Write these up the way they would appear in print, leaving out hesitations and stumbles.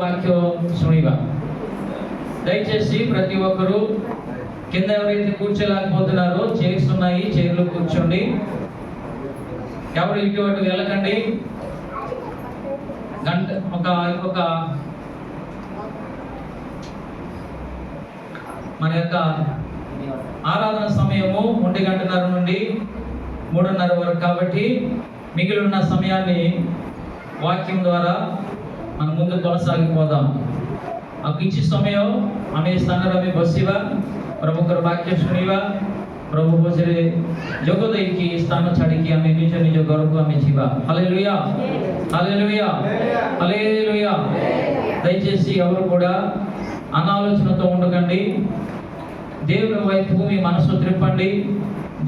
వాక్యం శుణివా దయచేసి ప్రతి ఒక్కరూ కింద ఎవరైతే కూర్చోలేకపోతున్నారో చైర్స్ ఉన్నాయి, చైర్లో కూర్చోండి. ఎవరు ఇటు అటు వెళ్ళకండి. గంట ఇంకొక మన యొక్క ఆరాధన సమయము 1:30 నుండి 3:30 వరకు కాబట్టి మిగిలి ఉన్న సమయాన్ని వాక్యం ద్వారా మనం ముందు కొనసాగిపోదాం. अब किसी समय हमें स्थान रवि बसिवा प्रभु कर वाक्य सुनिवा प्रभु बजरे जगत की स्थान छाड़ी की हमें निज निज घर को हमें जीवा. Hallelujah hallelujah hallelujah. దయచేసి ఎవరు కూడా అనాలోచనతో ఉండకండి. దేవుని వైపు మీ మనసు త్రిప్పండి.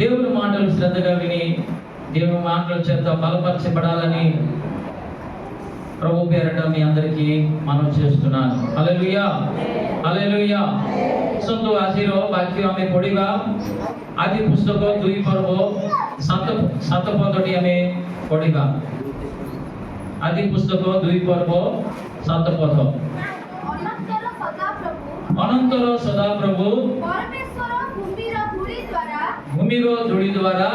దేవుని మాటలు శ్రద్ధగా విని దేవుని మాటల చేత బలపరచబడాలని ప్రభు పేరట మీ అందరికీ మనవి చేస్తున్నాను. Hallelujah hallelujah. सुनतो आजिरो वाक्य हमें पढ़िबा आदि पुस्तक 2 पर्व 7 पदटी हमें पढ़िबा. आदि पुस्तक 2 पर्व 7 पद. अनंतर सदा प्रभु भूमिर धूली द्वारा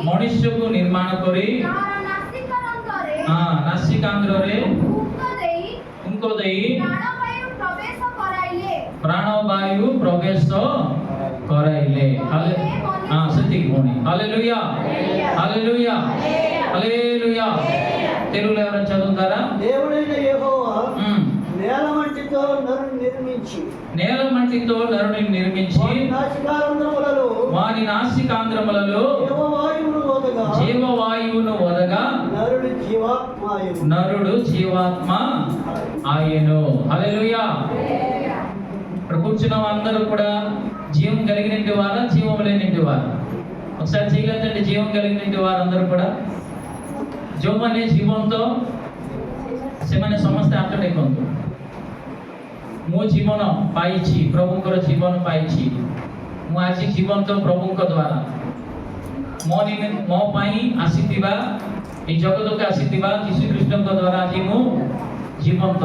मनुष्य को निर्माण करी नासिकांध्रे उनको देई प्राणवायु प्रवेश कराइले. सती होनी. Hallelujah hallelujah hallelujah. తెలుగులో ఎవరైనా చదువుతారా? దేవుడైన యెహోవా నేలమట్టితో నరుని నిర్మించి వారి నాసికాంధ్రములలో జీవవాయువును వదగా నరుడు జీవాత్మ ఆయను. హల్లెలూయా. ఇక్కడ కూర్చున్న అందరూ కూడా జీవం కలిగినటువంటి వారా, జీవం లేనిటి వారు? ఒకసారి చేయగలండి. జీవం కలిగినటువంటి వారందరూ కూడా ଯୋଉମାନେ ଜୀବନ୍ତ ସେମାନେ ସମସ୍ତେ ହାତ ଟେକନ୍ତୁ. ମୁଁ ଜୀବନ ପାଇଛି, ପ୍ରଭୁଙ୍କର ଜୀବନ ପାଇଛି. ମୁଁ ଆଜି ଜୀବନ୍ତ ପ୍ରଭୁଙ୍କ ଦ୍ୱାରା ମୋ ପାଇଁ ଆସିଥିବା এই ଜଗତକୁ ଆସିଥିବା ଯୀଶୁ ଖ୍ରୀଷ୍ଟଙ୍କ ଦ୍ୱାରା ଆଜି ମୁଁ ଜୀବନ୍ତ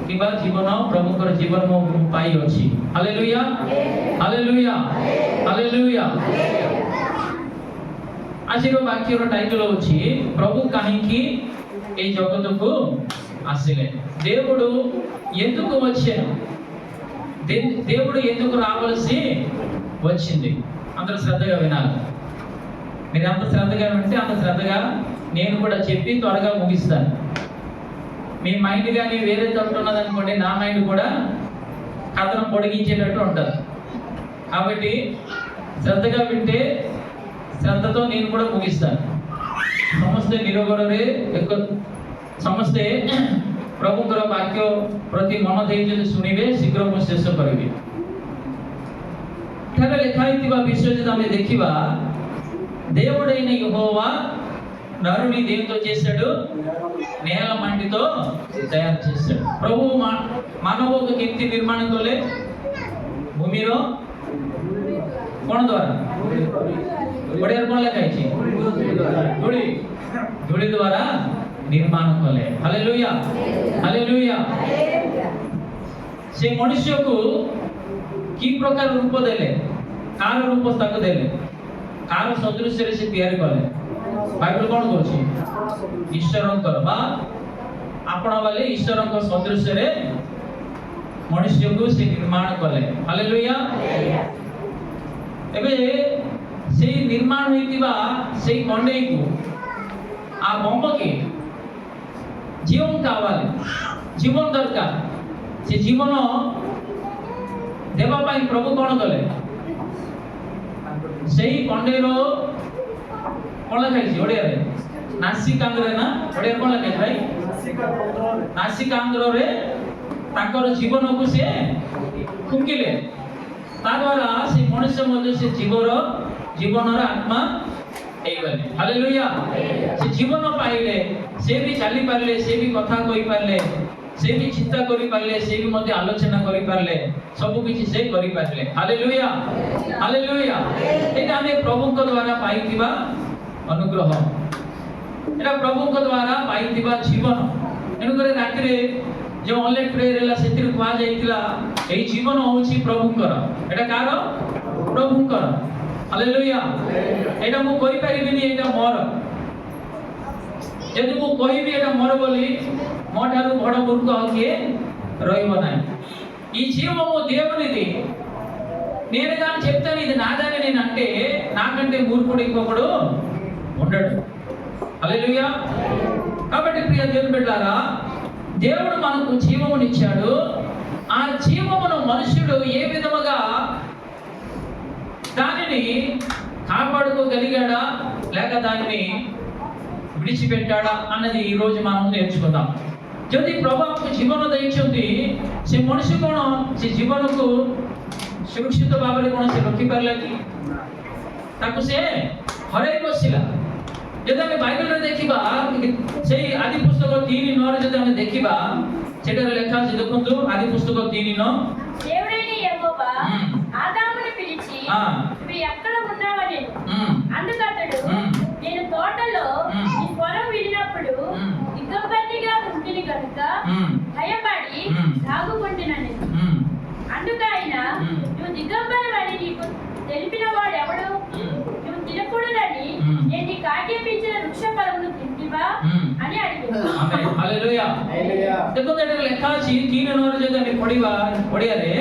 କିମ୍ବା ଜୀବନ ପ୍ରଭୁଙ୍କର ଜୀବନ ମୁଁ ପାଇଅଛି. Hallelujah hallelujah hallelujah. ଆଜିର ବାକ୍ୟର ଟାଇଟଲ ହେଉଛି ప్రభు କାହିଁକି এই జగత్తుకు ଆସିଲେ. దేవుడు ఎందుకు వచ్చాను, దేవుడు ఎందుకు రావాల్సి వచ్చింది. అందరూ శ్రద్ధగా వినాలి. మీరు అంత శ్రద్ధగా వింటే అంత శ్రద్ధగా నేను కూడా చెప్పి త్వరగా ముగిస్తాను. మీ మైండ్ కానీ వేరే తట్టు ఉన్నదనుకోండి, నా మైండ్ కూడా కథను పొడిగించేటట్టు ఉంటుంది. కాబట్టి శ్రద్ధగా వింటే శ్రద్ధతో నేను కూడా ముగిస్తాను. ସମସ୍ତେ ନିରବରରେ ଏକ ସମସ୍ତେ ପ୍ରଭୁଙ୍କର ବାକ୍ୟ ପ୍ରତି ମନ ଦେଇ ଯଦି ଶୁଣିବେ ଶୀଘ୍ର ମୁଁ ଶେଷ କରିବି. ଏଠାରେ ଲେଖା ହେଇଥିବା ବିଷୟ ଯଦି ଆମେ ଦେଖିବା, దేవుడైన యెహోవా నరుని దేనితో చేశాడు? నేల మట్టితో తయారు చేశాడు. ప్రభు మానవకు କେମିତି ନିର୍ମାଣ କଲେ? ଭୂମିର কোন দ্বারা? ওড়িয়ার কোন লেখা আছে? ধূলি ধূলি দ্বারা নির্মাণ কলে. Hallelujah hallelujah. সেই মনুষ্যକୁ কি প্রকার রূপ দেলে? কার রূপ তাকে দেলে? কার সদৃশ্যরে সে তৈরি কলে? বাইবেল কোন কହୁଛି? ଈଶ୍ୱରଙ୍କର ବା ଆପଣ ବାଲେ ଈଶ୍ୱରଙ୍କ ସଦୃଶ୍ୟରେ ମନୁଷ୍ୟକୁ ସେ ନିର୍ମାଣ କଲେ. ହାଲେଲୁୟା. ଏବେ ସେଇ ନିର୍ମାଣ ହୋଇଥିବା ସେଇ କଣ୍ଡେଇକୁ ఆ బొమ్మకి జీవం కావాలి, జీవନ ଦରକାର. ସେ ଜୀବନ ଦେବା ପାଇଁ ପ୍ରଭୁ କ'ଣ କଲେ? ସେଇ କଣ୍ଡେଇର କ'ଣ ଲେଖା ହେଇଛି ଓଡ଼ିଆରେ? ନାସିକାନ୍ଦ୍ରରେ ନା? ଓଡ଼ିଆରେ କ'ଣ ଲେଖା ହେଇଛି ଭାଇ? ନାସିକାନ୍ଦ୍ରରେ ତାଙ୍କର ଜୀବନକୁ ସେ ଫୁଙ୍କିଲେ. ତା ଦ୍ୱାରା ସେ ମଣିଷ ମଧ୍ୟ ସେ ଜୀବନର ଆତ୍ମା ହେଇଗଲେ. ହାଲେଲୁୟା. ସେ ଜୀବନ ପାଇଲେ, ସେ ବି ଚାଲି ପାରିଲେ, ସେ ବି କଥା କହିପାରିଲେ, ସେ ବି ଚିନ୍ତା କରିପାରିଲେ, ସେ ବି ମଧ୍ୟ ଆଲୋଚନା କରିପାରିଲେ, ସବୁ କିଛି ସେ କରିପାରିଲେ. Hallelujah hallelujah. ଏଇଟା ଆମେ ପ୍ରଭୁଙ୍କ ଦ୍ୱାରା ପାଇଥିବା ଅନୁଗ୍ରହ. ଏଟା ପ୍ରଭୁଙ୍କ ଦ୍ୱାରା ପାଇଥିବା ଜୀବନ. ତେଣୁକରି ରାତିରେ ଯେଉଁ ଅନଲାଇନ୍ ପ୍ରେୟର ହେଲା ସେଥିରେ କୁହାଯାଇଥିଲା ଏଇ ଜୀବନ ହେଉଛି ପ୍ରଭୁଙ୍କର। ଏଇଟା କାହାର? ପ୍ରଭୁଙ୍କର। ହାଲେଲୁୟା। ଏଇଟା ମୁଁ କହିପାରିବିନି ଏଇଟା ମୋର। ଯଦି ମୁଁ କହିବି ଏଇଟା ମୋର ବୋଲି ମୋ ଠାରୁ ବଡ଼ ମୂର୍ଖ ଆଉ କିଏ ରହିବ ନାହିଁ। ఈ జీవము దేవునిది. నేను కానీ చెప్తాను ఇది నాదని నేను అంటే నాకంటే మూర్ఖుడు ఇంకొకడు ఉండడు. హల్లెలూయా. కాబట్టి ప్రియ దేవుని బిడ్డలారా, దేవుడు మనకు జీవమునిచ్చాడు. ఆ జీవమును మనుషుడు ఏ విధముగా దానిని కాపాడుకోగలిగాడా లేక దానిని విడిచిపెట్టాడా అన్నది ఈ రోజు మనం నేర్చుకుందాం। ଯଦି ପ୍ରଭୁ ଆମକୁ ଜୀବନ ଦେଇଛନ୍ତି ସେ ମଣିଷ କ'ଣ ସେ ଜୀବନକୁ ସୁରକ୍ଷିତ ଭାବରେ କ'ଣ ସେ ରଖିପାରିଲା କି? ତାକୁ ସେ ହରାଇ ବସିଲା। ଯଦି ଆମେ ବାଇବେଲରେ ଦେଖିବା ସେଇ ଆଦି ପୁସ୍ତକ 3:9 ଯଦି ଆମେ ଦେଖିବା ସେଠାରେ ଲେଖା ଅଛି, ଦେଖନ୍ତୁ ଆଦି ପୁସ୍ତକ 3:9। దేవుడైన యెహోవా ఆదామును పిలిచి నువ్వు ఎక్కడ ఉన్నావని అందుకతడు నేను తోటలో నీ స్వరం వినినప్పుడు దిగంబరిగా ఉంటిని కనుక భయపడి దాగుకుంటున్నాను। అందుకు ఆయన నువ్వు దిగంబరివని నీకు తెలిపిన వాడు ఎవడు? నువ్వు తినకూడదని నేను నీకు ఆజ్ఞాపించిన వృక్ష ఫలమును తింటివా అని అడిగాడు। ఆమేన్ హల్లెలూయా। ଦେଖନ୍ତୁ ଏଠାରେ ଲେଖା ଅଛି 3:9 ଯଦି ଆମେ ପଢିବାରେ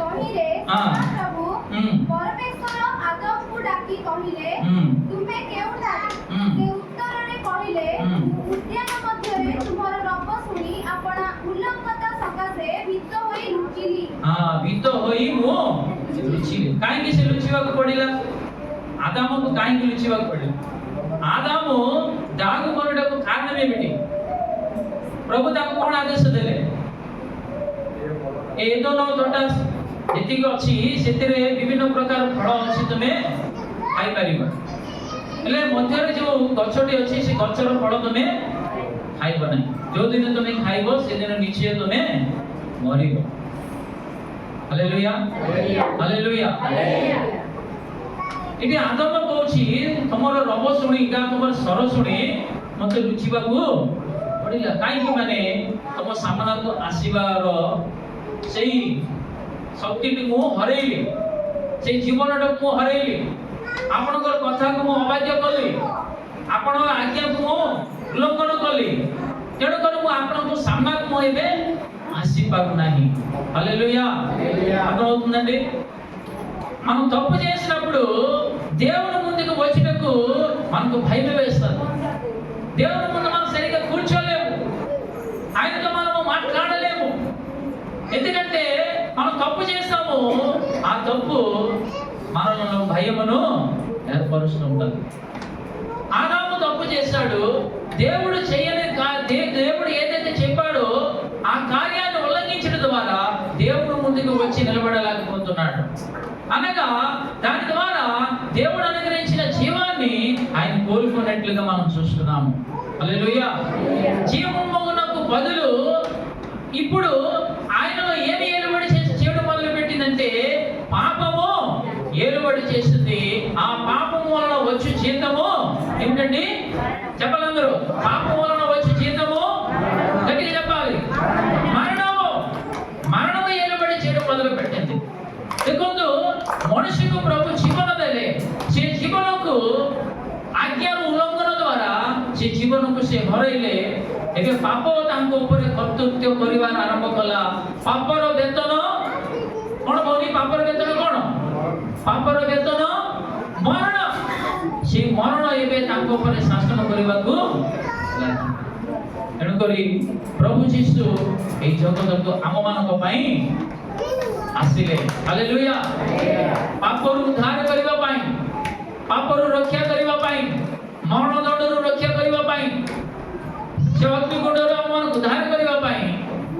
କହିଲେ ପ୍ରଭୁ ପରମେଶ୍ୱର ଆଦମକୁ ଡାକି କହିଲେ ତୁମେ କେଉଁଠାରେ? ସେ ଉତ୍ତରରେ କହିଲେ ଉଦ୍ୟାନ ମଧ୍ୟରେ ତୁମର ରବ ଶୁଣି ଆପଣା ଉଲ୍ଲଂଘତା ସକାଶେ ଭୀତ ହୋଇ ଲୁଚିଲି। ଭୀତ ହୋଇ ମୁଁ ଲୁଚିଲି। କାହିଁକି ସେ ଲୁଚିବାକୁ ପଡ଼ିଲା? ଆଦାମକୁ କାହିଁକି ଲୁଚିବାକୁ ପଡ଼ିଲା? ଆଦାମ ଦାଗ କରିବାକୁ କାରଣ ଏମିତି ପ୍ରଭୁ ତାକୁ କ'ଣ ଆଦେଶ ଦେଲେ? ଏଦନ ତୋଟା ଯେତିକି ଅଛି ସେଥିରେ ବିଭିନ୍ନ ପ୍ରକାର ଫଳ ଅଛି, ତୁମେ ଖାଇପାରିବ। ହେଲେ ମଧ୍ୟରେ ଯେଉଁ ଗଛଟି ଅଛି ସେ ଗଛର ଫଳ ତୁମେ ଖାଇବ ନାହିଁ। ଯେଉଁଦିନ ତୁମେ ଖାଇବ ସେଦିନ ନିଶ୍ଚୟ ତୁମେ ମରିବ। Hallelujah hallelujah. ଏଠି ଆଦମ କହୁଛି ତମର ରବ ଶୁଣି ତମର ସ୍ୱର ଶୁଣି ମତେ ଲୁଚିବାକୁ ପଡ଼ିଲା। କାହିଁକି? ମାନେ ତମ ସାମ୍ନାକୁ ଆସିବାର ସେଇ ଶକ୍ତିଟି ମୁଁ ହରେଇଲି, ସେଇ ଜୀବନଟାକୁ ମୁଁ ହରେଇଲି। ଆପଣଙ୍କର କଥାକୁ ମୁଁ ଅବାଧ୍ୟ କଲି, ଆପଣଙ୍କ ଆଜ୍ଞାକୁ ମୁଁ ଉଲ୍ଲଂଘନ କଲି। ତେଣୁକରି ମୁଁ ଆପଣଙ୍କ ସାମ୍ନାକୁ ମୁଁ ଏବେ ଆସିପାରୁନାହିଁ। హల్లెలూయా అర్థమవుతుందండి? మనం తప్పు చేసినప్పుడు దేవుని ముందుకు వచ్చేటకు మనకు భయం వేస్తుంది। దేవుని ముందు మనం సరిగ్గా కూర్చోలేము, ఆయనతో మనము మాట్లాడలేము। ఎందుకంటే మనం తప్పు చేస్తాము, ఆ తప్పు మనలో భయమును ఏర్పరుస్తూ ఉంటుంది। ఆదాము తప్పు చేశాడు, దేవుడు చేయని దేవుడు ఏదైతే చెప్పాడో ఆ కార్యాన్ని ఉల్లంఘించడం ద్వారా దేవుడు ముందుకు వచ్చి నిలబడలేకపోతున్నాడు। అనగా దాని ద్వారా దేవుడు అనుగ్రహించిన జీవాన్ని ఆయన కోరుకున్నట్లుగా మనం చూస్తున్నాము। హల్లెలూయా। జీవమునకు బదులు ఇప్పుడు ఆయనలో ఏమి ఏలుబడి చేసి చేయడం మొదలు పెట్టిందంటే పాపము ఏలుబడి చేస్తుంది। ఆ పాపము వలన వచ్చే జీతము ఏమిటండి? చెప్పాలందరూ, పాపం వలన వచ్చే జీతము గట్టిగా చెప్పాలి, మరణము। మరణము ఏలుబడి చేయడం మొదలు పెట్టింది। ଦେଖନ୍ତୁ ମଣିଷକୁ ପ୍ରଭୁ ଜୀବନ ଦେଲେ, ସେ ଜୀବନକୁ ଆଜ୍ଞାର ଉଲ୍ଲଂଘନ ଦ୍ୱାରା ସେ ଜୀବନକୁ ସେ ହରେଇଲେ। ଏବେ ପାପ ତାଙ୍କ ଉପରେ କର୍ତ୍ତୃତ୍ୱ କରିବାର ଆରମ୍ଭ କଲା। ପାପର ବେତନ କ'ଣ କହୁନି? ପାପର ବେତନ କ'ଣ? ପାପର ବେତନ ମରଣ। ସେ ମରଣ ଏବେ ତାଙ୍କ ଉପରେ ଶାସନ କରିବାକୁ ଲାଗିଲା। ତେଣୁକରି ପ୍ରଭୁ ଯୀଶୁ ଏହି ଜଗତକୁ ଆମମାନଙ୍କ ପାଇଁ ଆସିଲେ। ହାଲେଲୁୟା। ପାପରୁ ଉଦ୍ଧାର କରିବା ପାଇଁ, ପାପରୁ ରକ୍ଷା କରିବା ପାଇଁ, ମରଣ ଦଣ୍ଡରୁ ରକ୍ଷା କରିବା ପାଇଁ, ସେ ଅଗ୍ନିକୁଣ୍ଡରୁ ଆମମାନଙ୍କୁ ଉଦ୍ଧାର କରିବା ପାଇଁ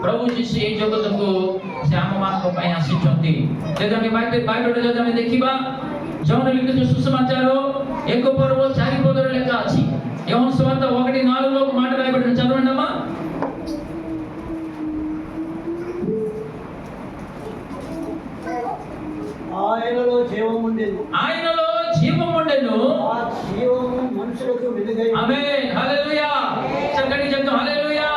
ପ୍ରଭୁ ଯୀଶୁ ଏହି ଜଗତକୁ ସେ ଆମମାନଙ୍କ ପାଇଁ ଆସିଛନ୍ତି। ଯଦି ଆମେ ବାଇବେଲରେ ଯଦି ଆମେ ଦେଖିବା ଯୌନ ଲିଖିତ ସୁସମାଚାର 1:4 ଲେଖା ଅଛି। యోహాను సువార్త 1:4 మాట రాయబడింది, చదవండి అమ్మా। ఆయనలో జీవముండెను, ఆయనలో జీవముండెను, ఆ జీవము మనుషులకు వెలుగై. ఆమేన్ హల్లెలూయా। చక్కటి చెప్తాం హల్లెలూయా।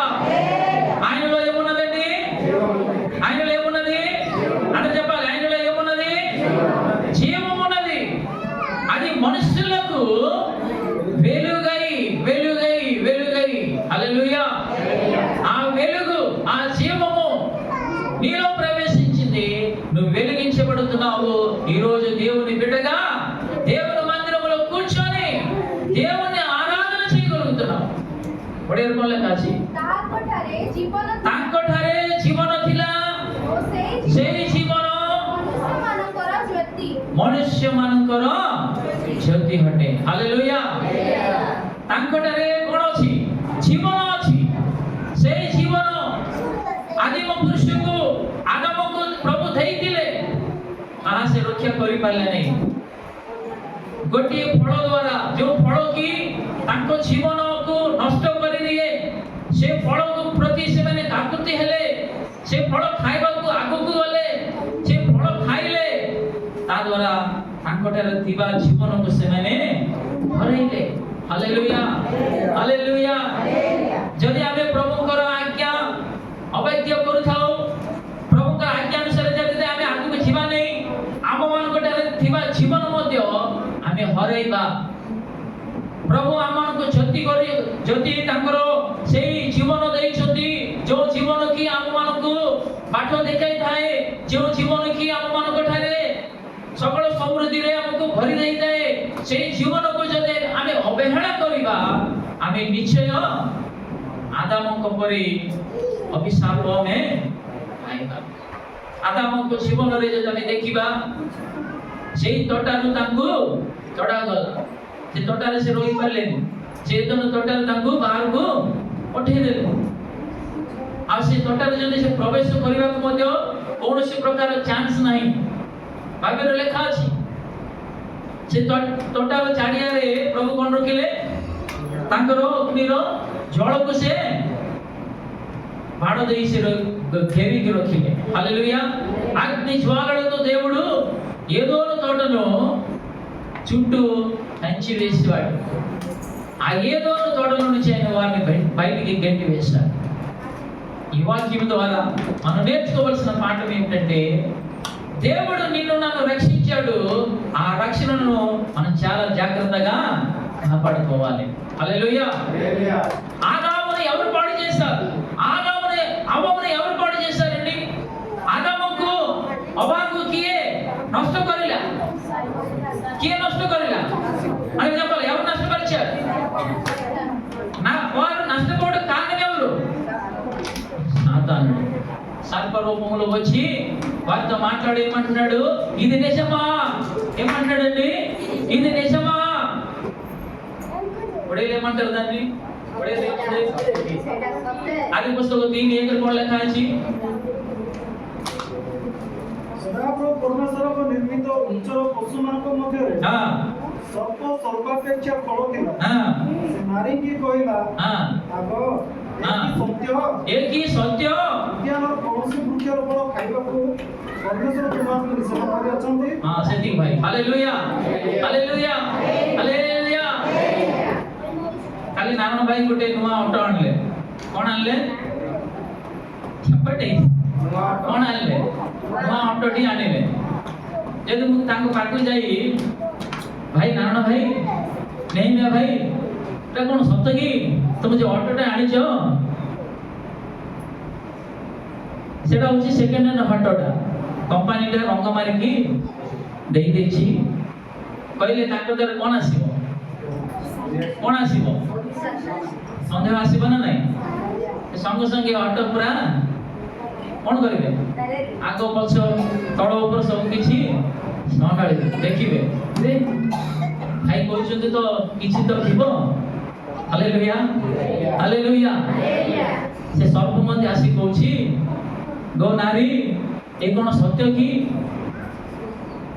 ଜୀବନ ତାଙ୍କଠାରେ ଜୀବନ ଥିଲା, ଓ ସେଇ ଜୀବନ ମନୁଷ୍ୟମାନଙ୍କର ଜ୍ୟୋତି। ମନୁଷ୍ୟମାନଙ୍କର ଜ୍ୟୋତି ଅଟେ। ହାଲେଲୁୟା। ତାଙ୍କଠାରେ କ'ଣ ଅଛି? ଜୀବନ ଅଛି। ସେଇ ଜୀବନ ଆଦିମ ପୁରୁଷକୁ ଆଦମକୁ ପ୍ରଭୁ ଦେଇଥିଲେ, ତାହା ସେ ରକ୍ଷା କରିପାରିଲେ ନାହିଁ। ଗୋଟିଏ ଫଳ ଦ୍ୱାରା, ଯେଉଁ ଫଳ କି ତାଙ୍କ ଜୀବନକୁ ନଷ୍ଟ କରିଦିଏ, ସେ ଫଳକୁ ପ୍ରତି ସେମାନେ କାକୁତି ହେଲେ, ସେ ଫଳ ଖାଇବାକୁ ଆଗକୁ ଗଲେ, ସେ ଫଳ ଖାଇଲେ, ତା ଦ୍ୱାରା ତାଙ୍କଠାରେ ଥିବା ଜୀବନକୁ ସେମାନେ ହରାଇଲେ। Hallelujah, hallelujah. ଯଦି ଆମେ ପ୍ରଭୁଙ୍କର ଆଜ୍ଞା ଅବାଧ୍ୟ କରୁଥାଉ, ପ୍ରଭୁଙ୍କର ଆଜ୍ଞା ଅନୁସାରେ ଯଦି ଆମେ ଆଗକୁ ଯିବା ନାହିଁ, ଆମମାନଙ୍କଠାରେ ଥିବା ଜୀବନ ମଧ୍ୟ ଆମେ ହରାଇବା। ପ୍ରଭୁ ଆମମାନଙ୍କୁ ଯଦି ତାଙ୍କର ସେଇ ଜୀବନ ଦେଇଛନ୍ତି, ଯେଉଁ ଜୀବନ କି ଆମମାନଙ୍କୁ ବାଟ ଦେଖାଇଥାଏ, ଯେଉଁ ଜୀବନ କି ଆମମାନଙ୍କ ଠାରେ ସକଳ ସମୃଦ୍ଧିରେ ଆମକୁ ଭରି ଦେଇଥାଏ, ସେଇ ଜୀବନକୁ ଯଦି ଆମେ ଅବହେଳା କରିବା, ଆମେ ନିଶ୍ଚୟ ଆଦାମଙ୍କ ପରି ଅଭିଶାପ ଆମେ ପାଇବା। ଆଦାମଙ୍କ ଜୀବନରେ ଯଦି ଆମେ ଦେଖିବା, ସେଇ ତୋଟାରୁ ତାଙ୍କୁ ତଡ଼ାଗଲା। ସେ ତୋଟାରେ ସେ ରହିପାରିଲେନି, ସେ ତୋଟାରେ ତାଙ୍କୁ ବାହାରକୁ ପଠେଇଦେଲେ। ଆଉ ସେ ତୋଟାରେ ଯଦି ସେ ପ୍ରବେଶ କରିବାକୁ ମଧ୍ୟ କୌଣସି ପ୍ରକାର ଚାନ୍ସ ନାହିଁ। ବାଇବେଲରେ ଲେଖା ଅଛି, ସେ ତୋଟାର ଚାରିଆଡ଼େ ପ୍ରଭୁ କ'ଣ ରଖିଲେ? ତାଙ୍କର ଅଗ୍ନିର ଜ୍ୱାଳାକୁ ସେ బాణ చేసి కేరికి రొక్కిలే. హల్లెలూయా. అగ్ని జ్వాలలతో దేవుడు ఏదోను తోటను చుట్టూ కంచి వేసేవాడు. ఆ ఏదోను తోట నుంచి ఆయన వారిని బయటికి గంటి వేశాడు. ఈ వాక్యం ద్వారా మనం నేర్చుకోవాల్సిన పాఠం ఏమిటంటే, దేవుడు నిన్ను నన్ను రక్షించాడు. ఆ రక్షణను మనం చాలా జాగ్రత్తగా కాపాడుకోవాలి. హల్లెలూయా. ఆదాముని ఎవరు పాడు చేశారు? అవ్వని ఎవరు పాడు చేశారండి? ఆదాముకు అవ్వకు కియే నష్ట కరిలా? కియే నష్ట కరిలా అని చెప్పాలి. ఎవరు నష్టపరిచారు? వారు నష్టపోవడం కారణం ఎవరు? సాతానుడు. సర్ప రూపంలో వచ్చి వారితో మాట్లాడి ఏమంటున్నాడు? ఇది నిజమా? ఏమంటాడండి? ఇది నిజమా? ఒడేలు ఏమంటారు దాన్ని? आदि पुस्तक 3:1 कौन लिखा है जी? सदाप्रभु परमेश्वर को निर्मित उच्चर पशु मानक मध्य रे हां सर्प सर्पापेक्षा फल थिला। हां से नारी की कहिला हां आगो एक ही सत्य ज्ञान और कौनसी वृक्षर फल खाइबा को परमेश्वर तुम्हारे निषेध करि अछंती। हां सेति भाई हालेलुया हालेलुया हालेलुया। खाली नारायण भाई गोटे नुआ ऑटो आणले। कौन आणले? छपटे कौन आणले? नुआ ऑटो टी आनिले। जदि मु तांको पाकु जाई, भाई नारायण भाई नहीं मैं भाई एटा कोन सत्य की तुम जे ऑटो टा आनी छ सेटा होची सेकंड हैंड ऑटो टा कंपनी टा रंग मारी की देई देछि। कहले ताको दर कोन आसीबो? कोन आसीबो? संदेह आसीबो ना नहीं? संगे संगे ऑटो पूरा कौन करेंगे? आगो पक्ष तल ऊपर सब किछि संभाळी देखिबे। भाई कहउछन्ते तो किछि तो थिबो। Hallelujah hallelujah. से सर्प मध्ये आसी कहउछि, गो नारी ए कोन सत्य की?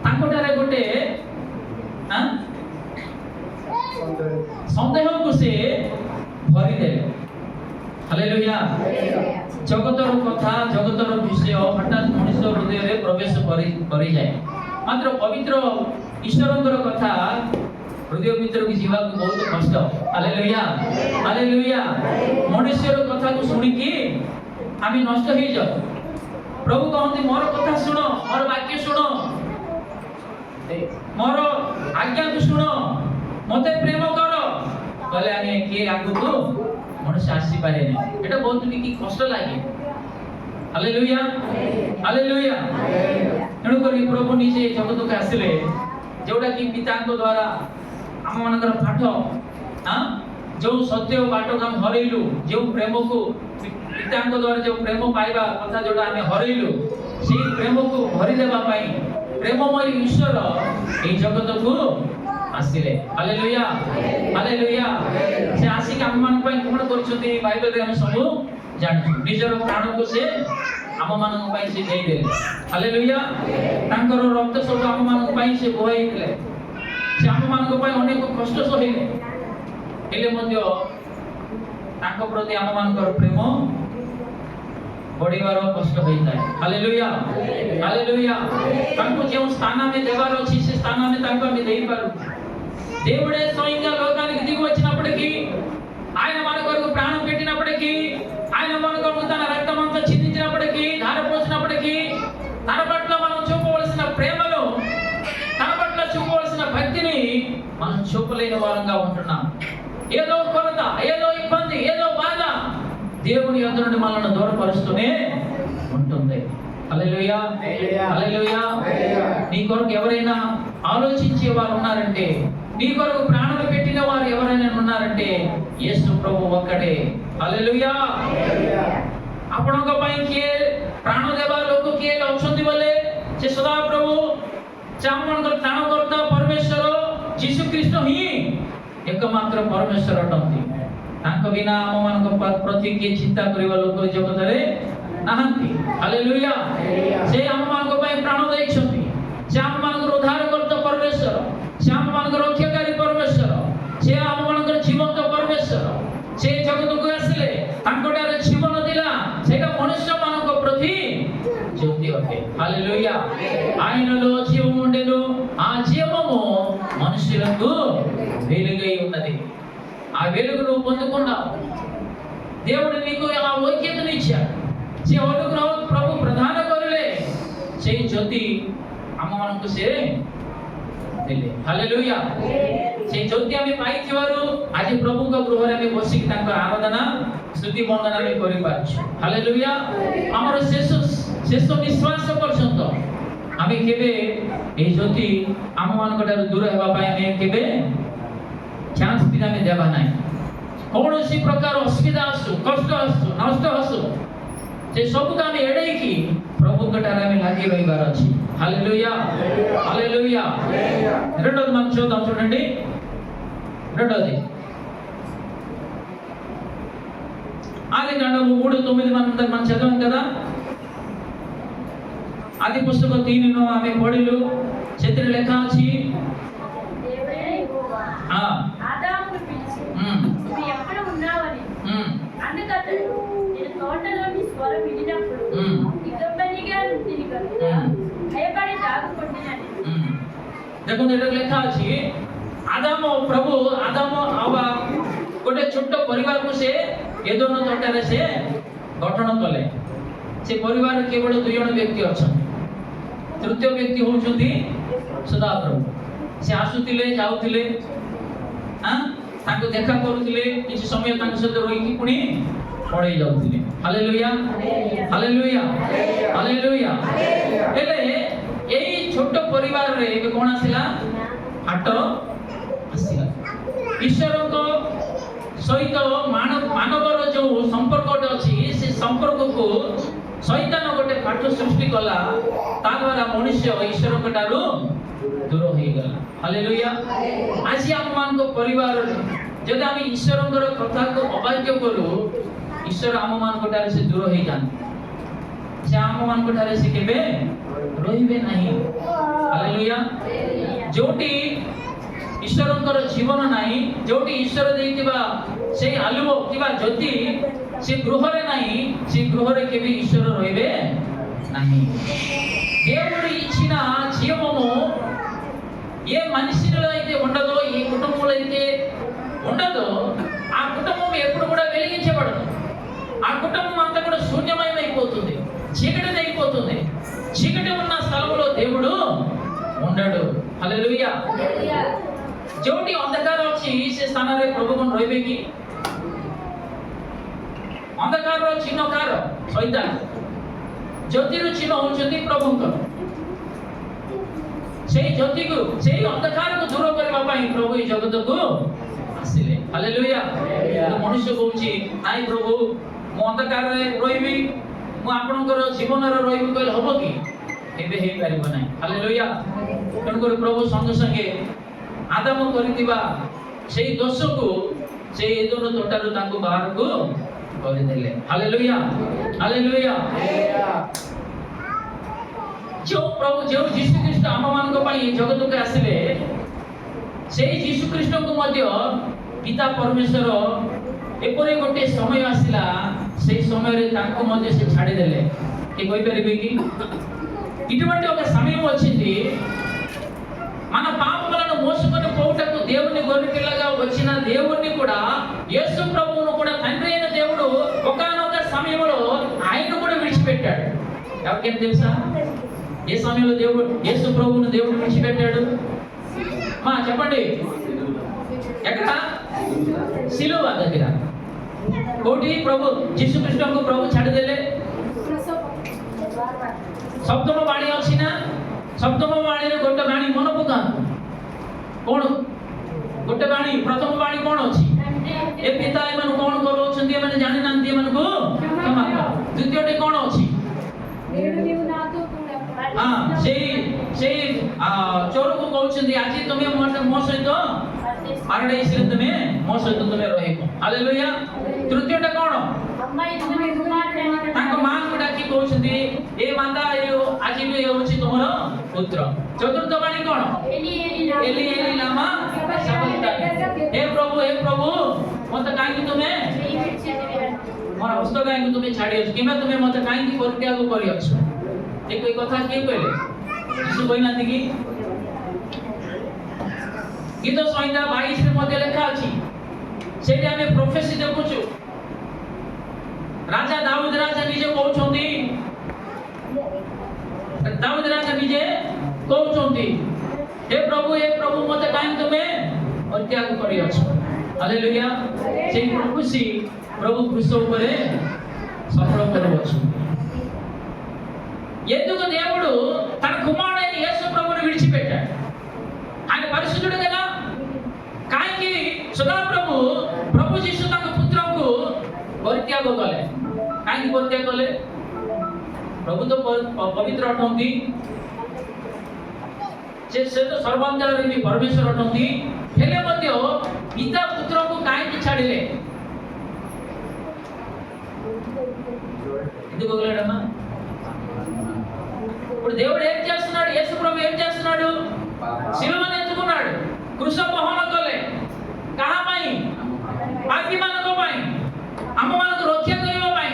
ताकोटारे गोटे हां संदेह को से भरी देले। हालेलुया। जगतर कथा जगतर विषय हठात मनुष्य हृदय रे प्रवेश करी जाए, मात्र पवित्र ईश्वरंकर कथा हृदय भीतर की जीवा को बहुत कष्ट। Hallelujah hallelujah. मनुष्यर कथा को सुनी की आमी नष्ट हो जाओ। प्रभु कहते मोर कथा सुनो, मोर वाक्य सुनो, मोर आज्ञा को सुनो, मते प्रेम करो कहले आमे के आगु को मनुष्य आसी पारे नहीं। एटा बहुत की कष्ट लागे। Hallelujah hallelujah. एणु करी प्रभु निजे जगत को आसिले, जोडा की पिता को द्वारा हम मानकर पाठ हां जो सत्य बाट हम हरैलु, जो प्रेम को ପିତାଙ୍କ ଦ୍ୱାରା ଯୋଉ ପ୍ରେମ ପାଇବା କଥା ଯୋଉଟା ଆମେ ହରେଇଲୁ, ସେଇ ପ୍ରେମକୁ ଭରିଦେବା ପାଇଁ ପ୍ରେମମୟ ଈଶ୍ୱର ଏଇ ଜଗତକୁ ଆସିଲେ। Hallelujah, hallelujah. ସେ ଆସିକି ଆମମାନଙ୍କ ପାଇଁ କଣ କରିଛନ୍ତି ବାଇବେଲରେ ଆମେ ସବୁ ଜାଣିଛୁ। ନିଜର ପ୍ରାଣକୁ ସେ ଆମମାନଙ୍କ ପାଇଁ ସେ ଦେଇଦେଲେ। ହାଲେଲୁୟା। ତାଙ୍କର ରକ୍ତ ସବୁ ଆମମାନଙ୍କ ପାଇଁ ସେ ବୋହାଇଥିଲେ। ସେ ଆମମାନଙ୍କ ପାଇଁ ଅନେକ କଷ୍ଟ ସହିଲେ, ହେଲେ ମଧ୍ୟ ତାଙ୍କ ପ୍ରତି ଆମମାନଙ୍କର ପ୍ରେମ ବଢିବାର କଷ୍ଟ ହୋଇଥାଏ। Hallelujah, hallelujah. ତାଙ୍କୁ ଯେଉଁ ସ୍ଥାନ ଆମେ ଦେବାର ଅଛି ସେ ସ୍ଥାନ ଆମେ ତାଙ୍କୁ ଆମେ ଦେଇପାରୁ। దేవుడే స్వయంగా లోకానికి దిగి వచ్చినప్పటికీ, ఆయన మన కొరకు ప్రాణం పెట్టినప్పటికీ, ఆయన మన కొరకు తన రక్తమంతా చిందించినప్పటికీ, ధారపోసినప్పటికీ, తన పట్ల మనం చూపవలసిన ప్రేమను, తన పట్ల చూపవలసిన భక్తిని మనం చూపలేని వారంగా ఉంటున్నాం. ఏదో కొరత, ఏదో ఇబ్బంది, ఏదో బాధ దేవుని యొద్ద నుండి మనల్ని దూరపరుస్తూనే ఉంటుంది. హల్లెలూయా, హల్లెలూయా. నీ కొరకు ఎవరైనా ఆలోచించే వారు ఉన్నారంటే, నీ కొరకు ప్రాణాలు పెట్టిన వారు ఎవరైనా ఉన్నారంటే యేసు ప్రభు ఒక్కడే। ହାଲେଲୁୟା। ଆପଣଙ୍କ ପାଇଁ କିଏ ପ୍ରାଣ ଦେବା ଲୋକ କିଏ ଅଛନ୍ତି ବୋଲେ ସେ ସଦାପ୍ରଭୁ ସେ ଆମମାନଙ୍କର ତ୍ରାଣକର୍ତ୍ତା ପରମେଶ୍ୱର ଯୀଶୁ ଖ୍ରୀଷ୍ଟ ହିଁ ଏକମାତ୍ର ପରମେଶ୍ୱର ଅଟନ୍ତି। ତାଙ୍କ ବିନା ଆମମାନଙ୍କ ପ୍ରତି କିଏ ଚିନ୍ତା କରିବା ଲୋକ ଜଗତରେ ନାହାନ୍ତି। ହାଲେଲୁୟା। ସେ ଆମମାନଙ୍କ ପାଇଁ ପ୍ରାଣ ଦେଇଛନ୍ତି। ସେ ଆମମାନଙ୍କର ଉଦ୍ଧାରକର୍ତ୍ତା ପରମେଶ୍ୱର, ସେ ଆମମାନଙ୍କର ରକ୍ଷାକାରୀ ପରମେଶ୍ୱର, ସେ ଆମମାନଙ୍କର ଜୀବନ୍ତ ପରମେଶ୍ୱର। ସେ ଜଗତକୁ ଆସିଲେ, ତାଙ୍କଠାରେ ଜୀବନ ଥିଲା, ସେଇଟା ମନୁଷ୍ୟମାନଙ୍କ ପ୍ରତି జ్యోతి ଅଟେ। ହାଲେଲୁୟା। ఆయనలో జీవం ఉండెను, ఆ జీవము మనుషులకు వెలుగై ఉన్నది। ఆ వెలుగును పొందుకున్నావు। దేవుడు నీకు ఆ ఐక్యతను ఇచ్చాడు। ସେ ଅନୁଗ୍ରହ ପ୍ରଭୁ ପ୍ରଦାନ କରିଲେ, ସେଇ ଜ୍ୟୋତି ଆମମାନଙ୍କୁ ସେ ଦେଲେ। ହାଲେଲୁୟା। ସେଇ ଜ୍ୟୋତି ଆମେ ପାଇଥିବାରୁ ଆଜି ପ୍ରଭୁଙ୍କ ଗୃହରେ ଆମେ ବସିକି ତାଙ୍କ ଆରାଧନା ସ୍ତୁତି ବନ୍ଦନା ଆମେ କରିପାରୁଛୁ। ହାଲେଲୁୟା। ଆମର ଶେଷ ନିଶ୍ୱାସ ପର୍ଯ୍ୟନ୍ତ ଆମେ କେବେ ଏହି ଜ୍ୟୋତି ଆମମାନଙ୍କ ଠାରୁ ଦୂର ହେବା ପାଇଁ ଆମେ କେବେ ଚାନ୍ସ ବି ଆମେ ଦେବା ନାହିଁ। କୌଣସି ପ୍ରକାର ଅସୁବିଧା ଆସୁ, କଷ୍ଟ ଆସୁ, ନଷ୍ଟ ଆସୁ, ସେ ସବୁକୁ ଆମେ ଏଡ଼େଇକି ప్రభుଙ୍କ ଠାରେ ଆମେ ଲାଗି ରହିବାର ଅଛି। హల్లెలూయా, హల్లెలూయా। రెండోది మనం చూద్దాం, చూడండి రెండోది ఆదికాండము 3:9 మనం చదివాం కదా। ఆది పుస్తకం 3 ఆమె పడిలు చేతిలో లెక్క ଅଛି। ఆదామును పిలిచి నువ్వు ఎక్కడ ఉన్నావని, అందుకతడు నేను తోటలోని స్వరం వినినప్పుడు దిగంబరిగా తిని కనుక భయపడి దాగుకుంటున్నాను। ଦେଖନ୍ତୁ ଏଟା ଲେଖା ଅଛି, ଆଦାମ ପ୍ରଭୁ ଆଦାମ ହାୱା ଗୋଟେ ଛୋଟ ପରିବାରକୁ ସେ ଏଦୋମ ତୋଟାରେ ସେ ଗଠନ କଲେ। ସେ ପରିବାରରେ କେବଳ 2 ଜଣ ବ୍ୟକ୍ତି ଅଛନ୍ତି। ତୃତୀୟ ବ୍ୟକ୍ତି ହଉଛନ୍ତି ସଦାପ୍ରଭୁ। ସେ ଆସୁଥିଲେ, ଯାଉଥିଲେ, ତାଙ୍କୁ ଦେଖା କରୁଥିଲେ, କିଛି ସମୟ ତାଙ୍କ ସହିତ ରହିକି ପୁଣି ପଳେଇ ଯାଉଥିଲେ। Hallelujah, hallelujah, hallelujah. ହେଲେ ଏଇ ଛୋଟ ପରିବାରରେ ଏବେ କଣ ଆସିଲା? ହାଟ ଆସିଲା। ଈଶ୍ୱରଙ୍କ ସହିତ ମାନବର ଯୋଉ ସମ୍ପର୍କଟେ ଅଛି, ସେ ସମ୍ପର୍କକୁ ଶୈତାନ ଗୋଟେ ପାଠ ସୃଷ୍ଟି କଲା। ତା ଦ୍ୱାରା ମନୁଷ୍ୟ ଈଶ୍ୱରଙ୍କ ଠାରୁ ଦୂର ହେଇଗଲା। ହାଲେଲୁୟା। ଆଜି ଆମମାନଙ୍କ ପରିବାରରେ ଯଦି ଆମେ ଈଶ୍ୱରଙ୍କର କଥାକୁ ଅବାଜ୍ୟ କରୁ, ଈଶ୍ୱର ଆମମାନଙ୍କ ଠାରେ ସେ ଦୂର ହେଇଯାନ୍ତି। ସେ ଆମମାନଙ୍କ ଠାରେ ସେ କେବେ ରହିବେ ନାହିଁ। ହାଲେଲୁୟା। ଯୋଉଠି ଈଶ୍ୱରଙ୍କର ଜୀବନ ନାହିଁ, ଯୋଉଠି ଈଶ୍ୱର ଦେଇଥିବା ସେଇ ଆଲୁଅ କିମ୍ବା ଜ୍ୟୋତି ସେ ଗୃହରେ ନାହିଁ, ସେ గృహରେ କେବେ ଈଶ୍ୱର ରହିବେ ନାହିଁ। దేవుడు ఇచ్చిన జీవము ఏ మనిషిలో అయితే ఉండదో, ఏ కుటుంబంలో అయితే ఉండదో, ఆ కుటుంబం ఎప్పుడు కూడా వెలిగించబడదు। ఆ కుటుంబం అంతా కూడా శూన్యమయమైపోతుంది, చీకటి అయిపోతుంది। చీకటి ఉన్న స్థలంలో దేవుడు ఉండడు। ହାଲେଲୁୟା। ଯୋଉଠି ଅନ୍ଧକାର ଅଛି ସେ ସ୍ଥାନରେ ପ୍ରଭୁ କଣ ରହିବେ କି? ଅନ୍ଧକାରର ଚିହ୍ନ କାହାର? ଶୈତାନ। ଜ୍ୟୋତିର ଚିହ୍ନ ହଉଛନ୍ତି ପ୍ରଭୁଙ୍କର। ସେଇ ଜ୍ୟୋତିକୁ, ସେଇ ଅନ୍ଧକାରକୁ ଦୂର କରିବା ପାଇଁ ପ୍ରଭୁ ଏହି ଜଗତକୁ ଆସିଲେ। ହାଲେଲୁୟା। ମନୁଷ୍ୟ କହୁଛି ନାଇଁ ପ୍ରଭୁ ମୁଁ ଅନ୍ଧକାରରେ ରହିବି, ମୁଁ ଆପଣଙ୍କର ଜୀବନରେ ରହିବି କହିଲେ ହବ କି? ଏବେ ହେଇପାରିବ ନାହିଁ। ହାଲେଲୁୟା। ତେଣୁକରି ପ୍ରଭୁ ସଙ୍ଗେ ସଙ୍ଗେ ଆଦାମ କରିଥିବା ସେଇ ଦୋଷକୁ ସେଇ ଏଦୋମ ତୋଟାରୁ ତାଙ୍କୁ ବାହାରକୁ କରିଦେଲେ। Hallelujah, hallelujah. ଯେଉଁ ପ୍ରଭୁ ଯେଉଁ ଯୀଶୁ ଖ୍ରୀଷ୍ଟ ଆମମାନଙ୍କ ପାଇଁ ଜଗତକୁ ଆସିଲେ, ସେଇ ଯୀଶୁ ଖ୍ରୀଷ୍ଟଙ୍କୁ ମଧ୍ୟ ପିତା ପରମେଶ୍ୱର ଏପରି ଗୋଟେ ସମୟ ଆସିଲା, ସେଇ ସମୟରେ ତାଙ୍କୁ ମଧ୍ୟ ସେ ଛାଡ଼ିଦେଲେ। କିଏ କହିପାରିବେ କି? ఇటువంటి ఒక సమయం వచ్చింది, మన పాపములను మోసుకొని పోవుటకు దేవుని గొర్రెపిల్లగా వచ్చిన దేవుణ్ణి కూడా, యేసు ప్రభువును కూడా తండ్రి అయిన దేవుడు ఒకానొక సమయంలో ఆయన కూడా విడిచిపెట్టాడు. ఎవరికేం తెలుసా ఏ సమయంలో దేవుడు యేసు ప్రభువును దేవుడు విడిచిపెట్టాడు? మా చెప్పండి, ఎక్కడ? సిలువ దగ్గర. కోటి ప్రభు ଯୀଶୁ ଖ୍ରୀଷ୍ଟଙ୍କୁ ପ୍ରଭୁ ଛାଡ଼ିଦେଲେ। ସପ୍ତମ ବାଣୀ ଅଛି ନା? ସପ୍ତମ ବାଣୀରେ ଗୋଟେ ବାଣୀ ମନେ ପକାନ୍ତୁ। କଣ ଗୋଟେ ବାଣୀ? ପ୍ରଥମ ବାଣୀ କଣ ଅଛି? ଏ ପିତା ଏମାନେ କଣ କରୁଛନ୍ତି, ଏମାନେ ଜାଣିନାହାନ୍ତି, ଏମାନଙ୍କୁ କ୍ଷମା କର। ଦ୍ୱିତୀୟଟି କଣ ଅଛି? ସେଇ ଚୋରକୁ କହୁଛନ୍ତି, ଆଜି ତୁମେ ମୋ ସହିତ ପାରାଡାଇସରେ ତୁମେ ମୋ ସହିତ ତୁମେ ରହିବ। ହାଲେଲୁୟା। ତୃତୀୟଟା କଣ? ତାଙ୍କ ମାଙ୍କୁ ଡାକି କହୁଛନ୍ତି, ଏ ମାତା ଆଜି ବି ହେଉଛି ତୁମର ପୁତ୍ର। ଚତୁର୍ଥ ବାଣୀ କଣ? ଏଲି ଏଲି ଲାମା ସାବକ୍ତାନି। ହେ ପ୍ରଭୁ ମତେ କାହିଁକି ତୁମେ ମୋର ହସ୍ତ କାହିଁକି ତୁମେ ଛାଡ଼ିଅଛ, କିମ୍ବା ତୁମେ ମତେ କାହିଁକି ପରିତ୍ୟାଗ କରିଅଛ? ଏ କଥା କିଏ କହିଲେ? ଯୀଶୁ କହିନାହାନ୍ତି କି? ଗୀତ ସଂହିତା 22ରେ ମଧ୍ୟ ଲେଖା ଅଛି। ସେଇଠି ଆମେ ପ୍ରୋଫେସି ଦେଖୁଛୁ। ରାଜା ଦାଉଦ ରାଜା ନିଜେ କହୁଛନ୍ତି, ଦାଉଦ ରାଜା ନିଜେ କହୁଛନ୍ତି, ହେ ପ୍ରଭୁ ମତେ କାହିଁକି ତୁମେ ପରିତ୍ୟାଗ କରିଅଛ? ହାଲେଲୁୟା। ସେଇ ଖୁସି ప్రభు క్రీస్తు ଉପରେ సఫଳ କରୁଅଛୁ। ఎందుకు దేవుడు తన కుమారుడైన యేసు ప్రభువుని విడిచిపెట్టాడు? ఆయన పరిశుద్ధుడు కదా। କାହିଁକି ସଦାପ୍ରଭୁ ପ୍ରଭୁ ଯୀଶୁ ତାଙ୍କ ପୁତ୍ରଙ୍କୁ ପରିତ୍ୟାଗ କଲେ? କାହିଁକି ପରିତ୍ୟାଗ କଲେ? ପ୍ରଭୁ ତ ପବିତ୍ର ଅଟନ୍ତି, ସେ ତ ସର୍ବାନ୍ତରରେ ବି ପରମେଶ୍ୱର ଅଟନ୍ତି, ହେଲେ ମଧ୍ୟ ପିତା ପୁତ୍ରଙ୍କୁ କାହିଁକି ଛାଡ଼ିଲେ? ఎందుకు వదిలాడమ్మా? ఇప్పుడు దేవుడు ఏం చేస్తున్నాడు? యేసు ప్రభు ఏం చేస్తున్నాడు? శిలువను ఎత్తుకున్నాడు, కృష బహన କଲେ। କାହା ପାଇଁ? ପାପୀମାନଙ୍କ ପାଇଁ, ଆମମାନଙ୍କୁ ରକ୍ଷା କରିବା ପାଇଁ।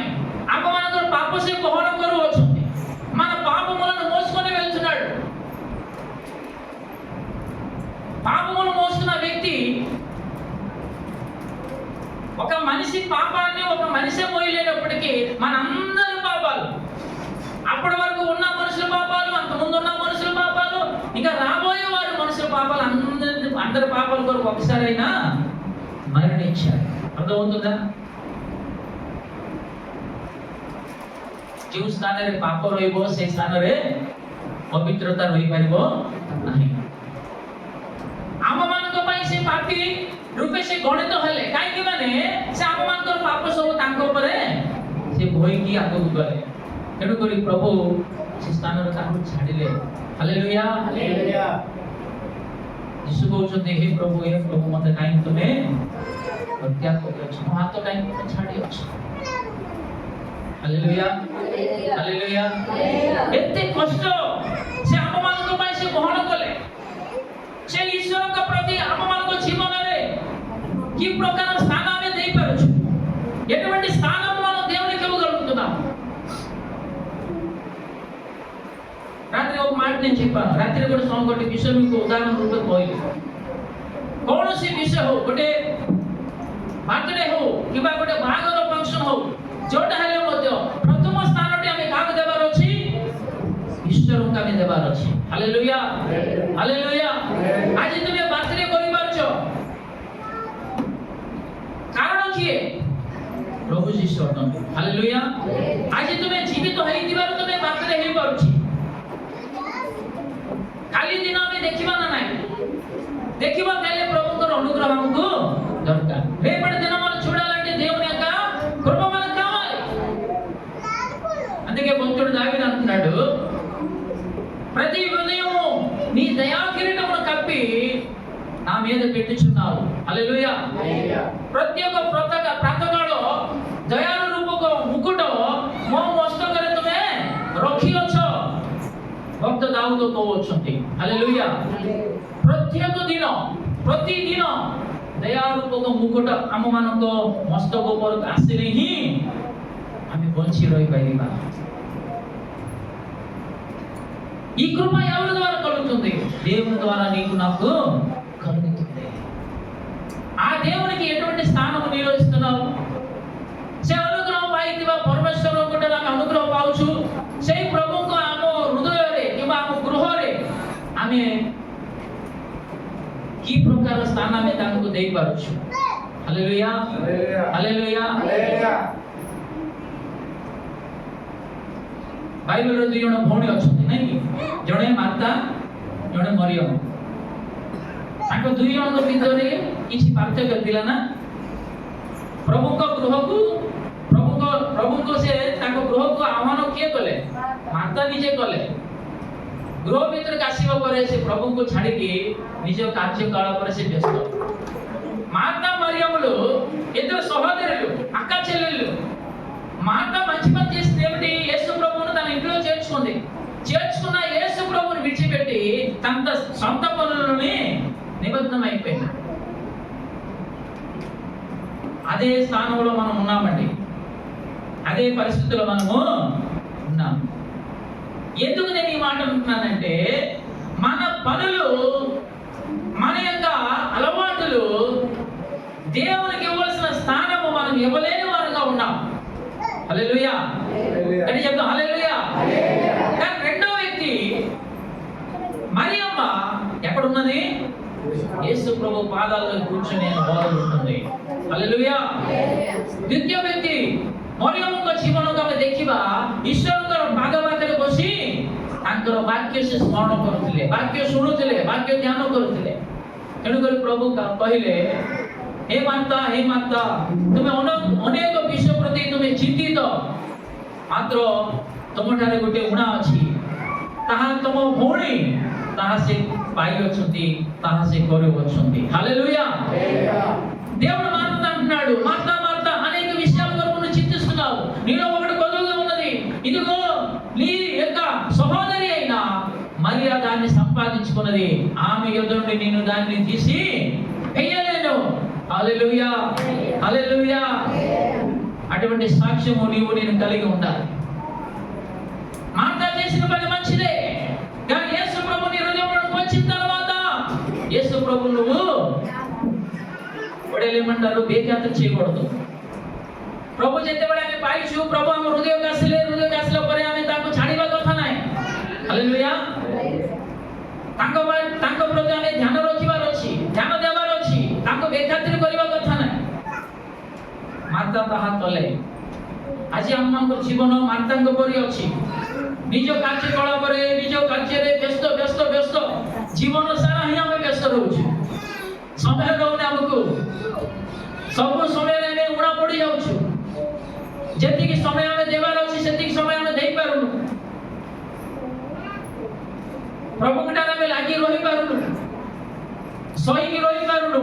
ଆମମାନଙ୍କର ପାପ ସେ ବହନ କରୁଅଛନ୍ତି। మన పాపములను మోసుకొని వెళ్తున్నాడు। పాపములను మోస్తున్న వ్యక్తి, ఒక మనిషి పాపాన్ని ఒక మనిషి మోయలేనప్పటికీ మనందరి పాపాలు, అప్పటి వరకు ఉన్న మనుషుల పాపాలు, అంతకుముందు ఉన్న మనుషుల పాపాలు, ఇంకా రాబోయే వారి మనుషుల పాపాలు, అందరి పాపాల కొరకు ఒకసారైనా మరణించారు। అర్థమవుతుందా? ଯେଉଁ ସ୍ଥାନରେ ପାପ ରହିବ ସେ ସ୍ଥାନରେ ପବିତ୍ରତା ରହିପାରିବ ନାହିଁ। ଆମମାନଙ୍କ ପାଇଁ ସେ ପାପୀ ରୂପେ ସେ ଗଣିତ ହେଲେ। କାହିଁକି? ମାନେ ସେ ଆମମାନଙ୍କର ପାପ ସବୁ ତାଙ୍କ ଉପରେ ସେ ବୋହିକି ଆଗକୁ ଗଲେ। ତେଣୁକରି ପ୍ରଭୁ ସେ ସ୍ଥାନରେ ତାଙ୍କୁ ଛାଡ଼ିଲେ। Hallelujah, hallelujah. ଯୀଶୁ କହୁଛନ୍ତି, ହେ ପ୍ରଭୁ ମତେ କାହିଁକି ତୁମେ ହତ୍ୟା କରିଅଛ? ମୋ ହାତ କାହିଁକି ତୁମେ ଛାଡ଼ିଅଛ? Hallelujah, hallelujah. ଏତେ କଷ୍ଟ ସେ ଆମମାନଙ୍କ ପାଇଁ ସେ ବହନ କଲେ। ସେ ଈଶ୍ୱରଙ୍କ ପ୍ରତି ଆମମାନଙ୍କ ଜୀବନରେ କି ପ୍ରକାର ସ୍ଥାନ ଆମେ ଦେଇପାରୁଛୁ? ఎటువంటి స్థానం మనం దేవునికి ఇవ్వగలుగుతున్నాం? రాత్రి ఒక మాట నేను చెప్పాను। రాత్రి కూడా ఒకటి విషయం మీకు ఉదాహరణ రూపే କହିଲି। କୌଣସି ବିଷୟ ହଉ, ଗୋଟେ ବାର୍ଥଡେ ହଉ କିମ୍ବା ଗୋଟେ ବାହାଘର ଫଙ୍କସନ ହଉ, ଯୋଉଟା ହେଲେ ମଧ୍ୟ ପ୍ରଥମ ସ୍ଥାନଟି ଆମେ କାହାକୁ ଦେବାର ଅଛି? ଈଶ୍ୱରଙ୍କୁ ଆମେ ଦେବାର ଅଛି। Hallelujah, hallelujah. ଆଜି ତୁମେ ବାର୍ଥଡେ କରିପାରୁଛ, କାରଣ କିଏ? ପ୍ରଭୁ ଯୀଶୁ ଅଟନ୍ତି। ହାଲେଲୁୟା। ଆଜି ତୁମେ ଜୀବିତ ହେଇଥିବାରୁ ତୁମେ ବାର୍ଥଡେ ହେଇପାରୁଛି। କାଲି ଦିନ ଆମେ ଦେଖିବା ନା ନାହିଁ? ଦେଖିବା, ତାହେଲେ ప్రభుଙ୍କର అనుగ్రహంకు దొరకాలి। రేపటి దినం మనం చూడాలంటే దేవుని యొక్క కృప మనకు కావాలి। అందుకే భక్తుడు దావీదు అంటున్నాడు, ప్రతి ఉదయము నీ దయా కిరీటమును కప్పి నా మీద పెట్టుచున్నావు. హల్లెలూయా. ପ୍ରତ୍ୟେକ ପ୍ରାତଃକାଳ ଦୟାର ରୂପକ ମୁକୁଟ ମୋ ମସ୍ତକରେ ତୁମେ ରଖିଅଛ, ଭକ୍ତ ଦାଉଦ କହୁଛନ୍ତି। ହାଲେଲୁୟା। ପ୍ରତ୍ୟେକ ଦିନ ପ୍ରତିଦିନ ଦୟା ରୂପକ ମୁକୁଟ ଆମମାନଙ୍କ ମସ୍ତକ ଉପରକୁ ଆସିଲେ ହିଁ ଆମେ ବଞ୍ଚି ରହିପାରିବା। ఈ కృప ఎవరి ద్వారా కలుగుతుంది? దేవుని ద్వారా నీకు నాకు కలుగుతుంది। ఆ దేవునికి ఎటువంటి స్థానం నీలో ఇస్తున్నావు? ସେ ଅନୁଗ୍ରହ ପାଇଥିବା ପରମେଶ୍ୱରଙ୍କ ଠାରୁ ଆମେ ଅନୁଗ୍ରହ ପାଉଛୁ। ସେଇ ପ୍ରଭୁଙ୍କ ଆମ ହୃଦୟରେ କିମ୍ବା ଆମ ଗୃହରେ ଆମେ କି ପ୍ରକାର ସ୍ଥାନ ଆମେ ତାଙ୍କୁ ଦେଇପାରୁଛୁ? Hallelujah, hallelujah. ବାଇବେଲରେ ଦୁଇ ଜଣ ଭଉଣୀ ଅଛନ୍ତି, ନାଇଁ କି? ଜଣେ ମାର୍ତା, ଜଣେ ମରିୟମ। ତାଙ୍କ ଦୁଇ ଜଣଙ୍କ ଭିତରେ କିଛି ପାର୍ଥକ୍ୟ ଥିଲା ନା? ପ୍ରଭୁଙ୍କ ଗୃହକୁ ସେ ତାଙ୍କ ଗୃହକୁ ଆହ୍ୱାନ କିଏ କଲେ? ମାର୍ତା ନିଜେ କଲେ। ଗୃହ ଭିତରକୁ ଆସିବା ପରେ ସେ ପ୍ରଭୁଙ୍କୁ ଛାଡ଼ିକି ନିଜ କାର୍ଯ୍ୟକଳାପରେ ସେ ବ୍ୟସ୍ତ। మార్తా మరియములు ఇద్దరు సహోదరులు, అక్క చెల్లెళ్ళు. మార్తా మంచి పని చేసింది ఏమిటి? యేసు ప్రభువును తన ఇంట్లో చేర్చుకున్న యేసు ప్రభువును విడిచిపెట్టి తన సొంత పనులని నిమగ్నం అయిపోయింది। అదే స్థానంలో మనం ఉన్నామండి, అదే పరిస్థితుల్లో మనము ఉన్నాం। ఎందుకు నేను ఈ మాట అంటున్నానంటే, మన పనులు, మన యొక్క అలవాటులు దేవునికి ఇవ్వాల్సిన స్థానము మనం ఇవ్వలేని వారుగా ఉన్నాం। హల్లెలూయా అని చెప్తాం, హల్లెలూయా। కానీ రెండో వ్యక్తి మరియమ్మ ఎక్కడున్నది? యేసు ప్రభు పాదాల్లో కూర్చొని ఉంటుంది। హల్లెలూయా। ଦ୍ୱିତୀୟ ବ୍ୟକ୍ତି ମରିୟମଙ୍କ ଜୀବନକୁ ଆମେ ଦେଖିବା, ଈଶ୍ୱରଙ୍କର ପାଦ ପାଖରେ ବସି ତାଙ୍କର ବାକ୍ୟ ସେ ସ୍ମରଣ କରୁଥିଲେ, ବାକ୍ୟ ଶୁଣୁଥିଲେ, ବାକ୍ୟ ଧ୍ୟାନ କରୁଥିଲେ। ତେଣୁକରି ପ୍ରଭୁ କହିଲେ, ହେ ମାର୍ତା, ତୁମେ ଅନେକ ବିଷୟ ପ୍ରତି ତୁମେ ଚିନ୍ତିତ, ମାତ୍ର ତୁମଠାରେ ଗୋଟେ ଉଣା ଅଛି, ତାହା ତୁମ ଭଉଣୀ ତାହା ସେ ପାଇଅଛନ୍ତି, ତାହା ସେ କରୁଅଛନ୍ତି। హల్లెలూయా। దేవుడు మార్తా అంటున్నాడు, మార్తా అనేక విషయాల కొరకు నువ్వు చింతిస్తున్నావు, నీలో ఒకటి కొదువుగా ఉన్నది, ఇదిగో నీ యొక్క సహోదరి అయిన మరియా దాన్ని సంపాదించుకున్నది, ఆమె యొద్ద నుండి నేను దాన్ని తీసి వేయలేను। హల్లెలూయా, హల్లెలూయా। అటువంటి సాక్ష్యము నీవు నేను కలిగి ఉండాలి। మార్తా చేసిన పని మంచిదే, కానీ యేసు ప్రభు నీ హృదయంలోకి వచ్చిన తర్వాత యేసు ప్రభు నువ్వు ఏమంటారు, బేఖ్యాత చేయకూడదు। ପ୍ରଭୁ ଯେତେବେଳେ ଆମେ ପାଇଛୁ, ପ୍ରଭୁ ଆମ ହୃଦୟକୁ ଆସିଲା ପରେ ଆମେ ତାଙ୍କୁ ଛାଡ଼ିବା କଥା ନାହିଁ। ହାଲେଲୁୟା। ତାଙ୍କ ପ୍ରତି ଆମେ ଧ୍ୟାନ ରଖିବାର ଅଛି, ଧ୍ୟାନ ଦେବାର ଅଛି, ତାଙ୍କୁ ବେଖାତିର କରିବା କଥା ନାହିଁ। ମାର୍ତା ତାହା କଲେ। ଆଜି ଆମମାନଙ୍କ ଜୀବନ ମାର୍ତାଙ୍କ ପରି ଅଛି, ନିଜ କାର୍ଯ୍ୟକଳାପରେ, ନିଜ କାର୍ଯ୍ୟରେ ବ୍ୟସ୍ତ ଜୀବନ ସାରା ହିଁ ଆମେ ବ୍ୟସ୍ତ ରହୁଛୁ, ସମୟ ରହୁନି ଆମକୁ। ସବୁ ସମୟରେ ଆମେ ଉଣା ପଡ଼ି ଯାଉଛୁ, ଯେତିକି ସମୟ ଆମେ ଦେବାର ଅଛି ସେତିକି ସମୟ ଆମେ ଦେଇପାରୁନୁ, ପ୍ରଭୁଙ୍କ ଠାରେ ଆମେ ଲାଗି ରହିପାରୁନୁ, ସହିକି ରହିପାରୁନୁ।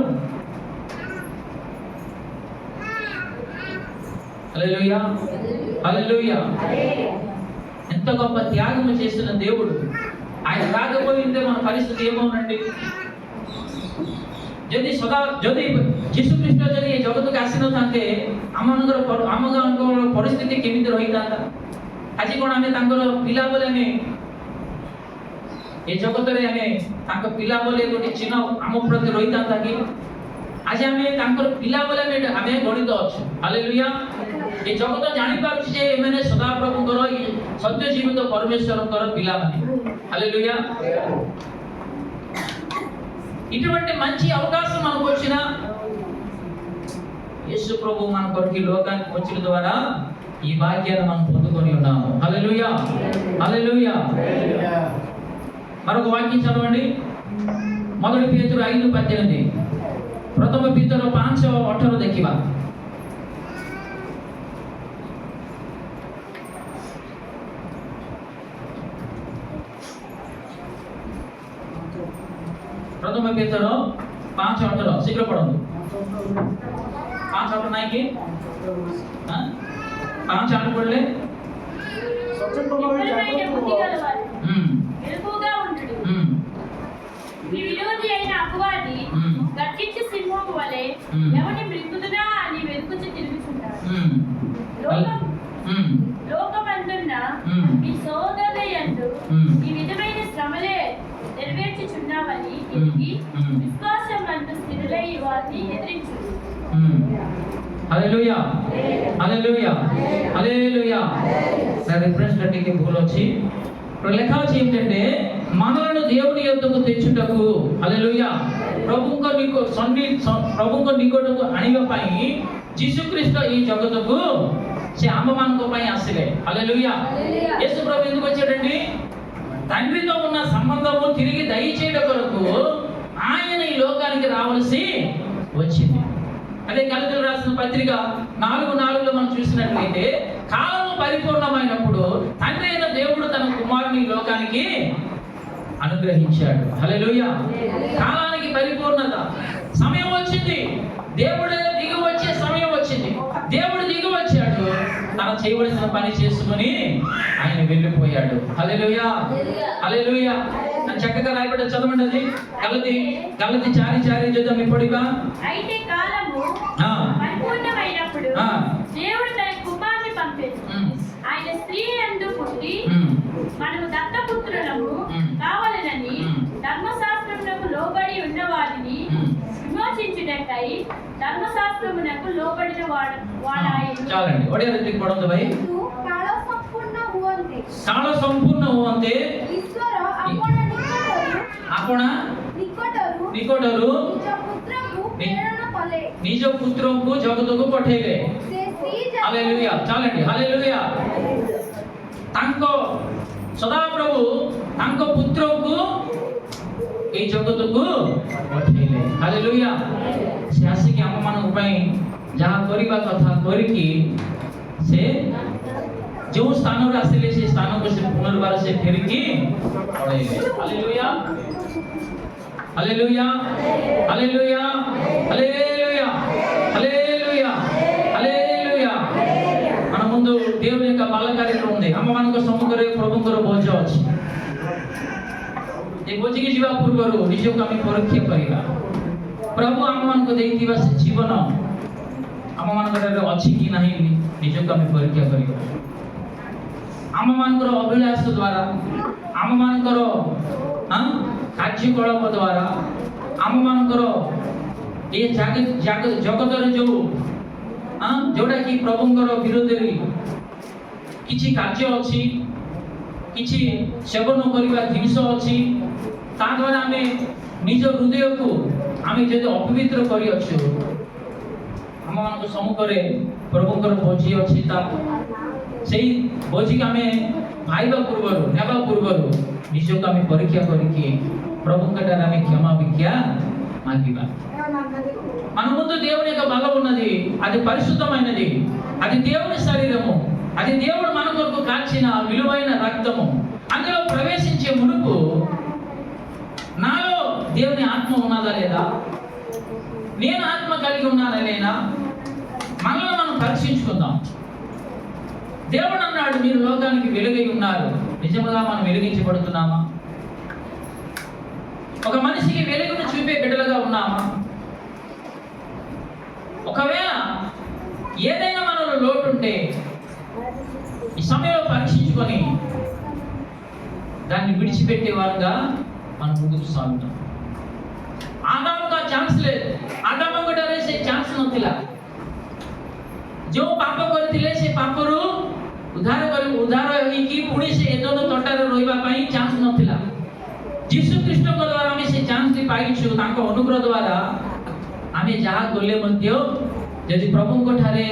హల్లెలూయా, హల్లెలూయా। ఎంత గొప్ప త్యాగము చేసిన దేవుడు, ఆయన రాకపోయింటే మన పరిస్థితి ఏమవునండి? ଯଦି ଯୀଶୁଖ୍ରୀଷ୍ଟ ଯଦି ଏ ଜଗତକୁ ଆସିନଥାନ୍ତେ, ଆମମାନଙ୍କର ପରିସ୍ଥିତି କେମିତି ରହିଥାନ୍ତା? ଆଜି କ'ଣ ଆମେ ତାଙ୍କର ପିଲା ବୋଲି ଆମେ ଏ ଜଗତରେ ଆମେ ତାଙ୍କ ପିଲା ବୋଲି ଗୋଟେ ଚିହ୍ନ ଆମ ପ୍ରତି ରହିଥାନ୍ତା କି? ଆଜି ଆମେ ତାଙ୍କର ପିଲା ବୋଲି ଆମେ ଗଣିତ ଅଛୁ। ହାଲେଲୁୟା। ଏ ଜଗତ ଜାଣିପାରୁଛି ଯେ ଏମାନେ ସଦାପ୍ରଭୁଙ୍କର ସତ୍ୟ ଜୀବିତ ପରମେଶ୍ୱରଙ୍କର ପିଲାମାନେ। ହାଲେଲୁୟା। ఇటువంటి మంచి అవకాశం మనకు వచ్చిన యేసు ప్రభు మన కొరకు లోకానికి వచ్చిన ద్వారా ఈ భాగ్యాన్ని మనం పొందుకొని ఉన్నాము। హల్లెలూయా, హల్లెలూయా। మరొక వాక్యం చదవండి, 1 పేతురు 5:18। ପ୍ରଥମ ପିତର 5:18 ଦେଖିବା। ପ୍ରଥମ ପେତର 5:18 ଶୀଘ୍ର ପଢନ୍ତୁ। 5:18 ନାହିଁ କି? 5:8 ପଢିଲେ ସଚେତନ ହୋଇ విఫలమైన ଜାଗ୍ରତ బుద్ధి ହୁଅ। గలవారు హ్మ్ మెలకువగా ఉండుడు. హ్మ్ మీ విరోధి అయిన అపవాది హ్మ్. గర్జించే సింహము వలె హ్మ్. ఎవరిని మృంగుదునా అని వెతుకుచు తిరుగుచున్నాడు. హ్మ్ హ్మ్ లోకమందున్న హ్మ్. మీ సోదరుల యందు హ్మ్. ఈ విధమైన శ్రమలే నెరవేర్చుచున్నామని హ్మ్. ఎరిగి హ్మ్. విశ్వాసం మందు స్థిరులై వారిని ఎదిరించు. హల్లెలూయా హల్లెలూయా హల్లెలూయా। నా రిఫరెన్స్ కట్టికి భూల్ వచ్చి లెక్క ఏంటంటే మనలను దేవుని యొద్దకు తెచ్చుటకు హల్లెలూయా ପ୍ରଭୁଙ୍କ ନିକଟକୁ ଆଣିବା ପାଇଁ ଯୀଶୁ ଖ୍ରୀଷ୍ଟ ଏହି ଜଗତକୁ ସେ ଆମମାନଙ୍କ ପାଇଁ ଆସିଲେ। హల్లెలూయా। యేసు ప్రభు ఎందుకు వచ్చాడండి? తండ్రితో ఉన్న సంబంధము తిరిగి దయచేయడం కొరకు ఆయన ఈ లోకానికి రావాల్సి వచ్చింది। అదే గలతీయులకు రాసిన పత్రిక 4:4 మనం చూసినట్లయితే కాలము పరిపూర్ణమైనప్పుడు తండ్రి అయిన దేవుడు తన కుమారుని ఈ లోకానికి అనుగ్రహించాడు। హల్లెలూయా। కాలానికి పరిపూర్ణత సమయం వచ్చింది, దేవుడే దిగి వచ్చే సమయం వచ్చింది। దేవుడు దిగి వచ్చాడు, తన చేయవలసిన పని చేసుకుని ఆయన వెళ్ళిపోయాడు। హల్లెలూయా హల్లెలూయా। చక్కగా రాయబడ్డ చదవండి అది గలతి 4:4 చూద్దాం ఇప్పుడుగా। అయితే కాలము ఆ. పరిపూర్ణమైనప్పుడు ఆ. దేవుడు తన కుమారుని పంపేది। ఉమ్. ఆయన స్త్రీ యందు పుట్టి ఉమ్. మనము దత్తపుత్రులము ఉమ్. కావాలనని ఉమ్. ధర్మశాస్త్రమునకు లోబడి ఉన్న వారిని ఉమ్. విమోచించుటకై ధర్మశాస్త్రమునకు లోబడిన వాడాయను। చాలండి ಒಡೆಯ ರೀತಿಗೆ ಪಡೋದು ಬೈ କିନ୍ତୁ କାଳ ସମ୍ପୂର୍ଣ୍ଣ ହୁଅନ୍ତେ କାଳ ସମ୍ପୂର୍ଣ୍ଣ ହୁଅନ୍ତେ ଈଶ୍ୱର ଆପଣା ନିକଟରୁ ନିକଟରୁ ନିଜ ପୁତ୍ରକୁ ପ୍ରେରଣ କଲେ। ନିଜ ପୁତ୍ରଙ୍କୁ ଜଗତକୁ ପଠେଇଲେ। ସେ ସ୍ତ୍ରୀ ହାଲେଲୁୟା। ଚାଲନ୍ତି ହାଲେଲୁୟା। ତାଙ୍କ ସଦାପ୍ରଭୁ ତାଙ୍କ ପୁତ୍ରକୁ এই ଜଗତକୁ ପଠେଇଲେ। ହାଲେଲୁୟା। ସେ ଆସିକି ଆମମାନଙ୍କ ପାଇଁ ଯାହା କରିବା କଥା କରିକି ସେ ଯେଉଁ ସ୍ଥାନରୁ ଆସିଲେ ସେ ସ୍ଥାନକୁ ସେ ପୁନର୍ବାର ସେ ଫେରିକି ପଳେଇଲେ। Hallelujah hallelujah hallelujah hallelujah hallelujah hallelujah. మన ముందు దేవుని యొక్క బల కార్యక్రమం ఉంది। ଆମମାନଙ୍କ ସମ୍ମୁଖରେ ପ୍ରଭୁଙ୍କର ଭୋଜ ଅଛି। ଏ ଭୋଜିକି ଯିବା ପୂର୍ବରୁ ନିଜକୁ ଆମେ ପରୀକ୍ଷା କରିବା। ପ୍ରଭୁ ଆମମାନଙ୍କୁ ଦେଇଥିବା ସେ ଜୀବନ ଆମମାନଙ୍କର ଅଛି କି ନାହିଁ ନିଜକୁ ଆମେ ପରୀକ୍ଷା କରିବା। ଆମମାନଙ୍କର ଅଭିଳାଷ ଦ୍ୱାରା ଆମମାନଙ୍କର କାର୍ଯ୍ୟକଳାପ ଦ୍ୱାରା ଆମମାନଙ୍କର ଏ ଜଗତରେ ଯୋଉଟା କି ପ୍ରଭୁଙ୍କର ବିରୋଧରେ କିଛି କାର୍ଯ୍ୟ ଅଛି, କିଛି ସେବନ କରିବା ଜିନିଷ ଅଛି, ତା ଦ୍ୱାରା ଆମେ ନିଜ ହୃଦୟକୁ ଆମେ ଯଦି ଅପବିତ୍ର କରିଅଛୁ, ଆମମାନଙ୍କ ସମ୍ମୁଖରେ ପ୍ରଭୁଙ୍କର ଭୋଜି ଅଛି। ସେଇ ଭୋଜିକି ଆମେ ଖାଇବା ପୂର୍ବରୁ ନେବା ପୂର୍ବରୁ ନିଜକୁ ଆମେ పరీକ୍ଷା କରିକି ప్రభువుଙ୍କ ଠାରେ ଆମେ క్షమా విజ్ఞా మాగిବା। మన ముందు దేవుని యొక్క బలం ఉన్నది, అది పరిశుద్ధమైనది, అది దేవుని శరీరము, అది దేవుడు మన కొరకు కాల్చిన విలువైన రక్తము। అందులో ప్రవేశించే మునుపు నాలో దేవుని ఆత్మ ఉన్నదా లేదా, నేను ఆత్మ కలిగి ఉన్నానా లేదా, మనల్ని మనం పరీక్షించుకుందాం। దేవుడు అన్నాడు మీరు లోకానికి వెలుగై ఉన్నారు। నిజముగా మనం వెలిగించబడుతున్నామా? ఒక మనిషికి వెలుగును చూపే బిడ్డలుగా ఉన్నామా? ఒకవేళ ఏదైనా మనలో లోటు ఉంటే ఈ సమయంలో పరీక్షించుకొని దాన్ని విడిచిపెట్టే వారుగా మనం ముందుకు సాగుతాం। ఆదాముగా ఛాన్స్ లేదు। ଆଦାମଙ୍କ ଠାରେ ସେ ଚାନ୍ସ ନଥିଲା। ଯେଉଁ ପାପ କରିଥିଲେ ସେ ପାପରୁ ଉଦ୍ଧାର ହେଇକି ପୁଣି ସେ ଏଦନ ତଟାରେ ରହିବା ପାଇଁ ଚାନ୍ସ ନଥିଲା। ଯୀଶୁ ଖ୍ରୀଷ୍ଟଙ୍କ ଦ୍ୱାରା ଆମେ ସେ ଚାନ୍ସଟି ପାଇଛୁ। ତାଙ୍କ ଅନୁଗ୍ରହ ଦ୍ୱାରା ଆମେ ଯାହା କଲେ ମଧ୍ୟ ଯଦି ପ୍ରଭୁଙ୍କ ଠାରେ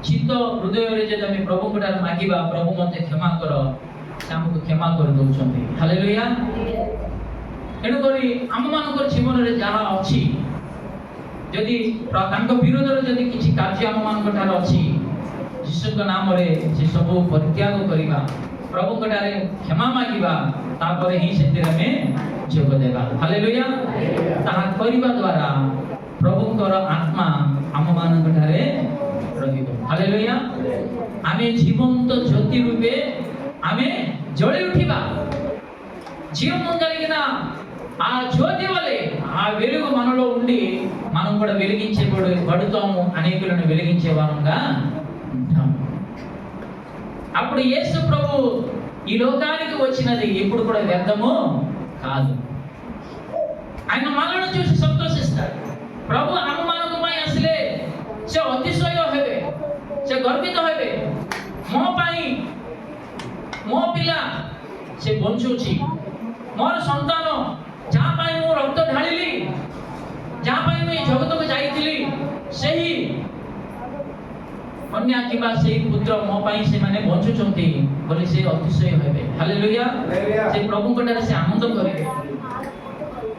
ଚିତ୍ତ ହୃଦୟରେ ଯଦି ଆମେ ପ୍ରଭୁଙ୍କ ଠାରେ ମାଗିବା, ପ୍ରଭୁ ମୋତେ କ୍ଷମା କର, ସେ ଆମକୁ କ୍ଷମା କରିଦେଉଛନ୍ତି। ହାଲେଲୁୟା। ତେଣୁକରି ଆମମାନଙ୍କର ଜୀବନରେ ଯାହା ଅଛି, ଯଦି ତାଙ୍କ ବିରୋଧରେ ଯଦି କିଛି କାର୍ଯ୍ୟ ଆମମାନଙ୍କ ଠାରେ ଅଛି, ଯୀଶୁଙ୍କ ନାମରେ ସେ ସବୁ ପରିତ୍ୟାଗ କରିବା। ପ୍ରଭୁଙ୍କଠାରେ କ୍ଷମା ମାଗିବା, ତାପରେ ହିଁ ସେଥିରେ ଆମେ ଯୋଗ ଦେବା। ହାଲେଲୁୟା। ତାହା କରିବା ଦ୍ୱାରା ପ୍ରଭୁଙ୍କର ଆତ୍ମା ଆମମାନଙ୍କ ଠାରେ ରହିବ। ହାଲେଲୁୟା। ଆମେ ଜୀବନ୍ତ ଜ୍ୟୋତି ରୂପେ ଆମେ ଜଳି ఉఠిବା। జీవం కలిగిన ఆ జ్యోతి వలె ఆ వెలుగు మనలో ఉండి మనం కూడా వెలిగించబడుతాము, అనేకులను వెలిగించే వారంగా ఉంటాము. అప్పుడు యేసు ప్రభు ఈ లోకానికి వచ్చినది ఎప్పుడు కూడా వ్యర్థము కాదు. ఆయన మనల్ని చూసి సంతోషిస్తాడు। ప్రభు ଆମମାନଙ୍କ ପାଇଁ ଆସିଲେ ସେ ଅତିଶୟ ହେବେ, ସେ ଗର୍ବିତ ହେବେ। ମୋ ପାଇଁ ମୋ ପିଲା ସେ ବଞ୍ଚୁଛି, ମୋର ସନ୍ତାନ ଯାହା ପାଇଁ ମୁଁ ରକ୍ତ ଢାଳିଲି, ଯାହା ପାଇଁ ମୁଁ ଏ ଜଗତକୁ ଯାଇଥିଲି, ସେହି କନ୍ୟା କିମ୍ବା ସେହି ପୁତ୍ର ମୋ ପାଇଁ ସେମାନେ ବଞ୍ଚୁଛନ୍ତି ବୋଲି ସେ ଅତିଶୟ ହେବେ। ହାଲେଲୁୟା। ସେ ପ୍ରଭୁଙ୍କ ଠାରେ ସେ ଆନନ୍ଦ କରିବେ,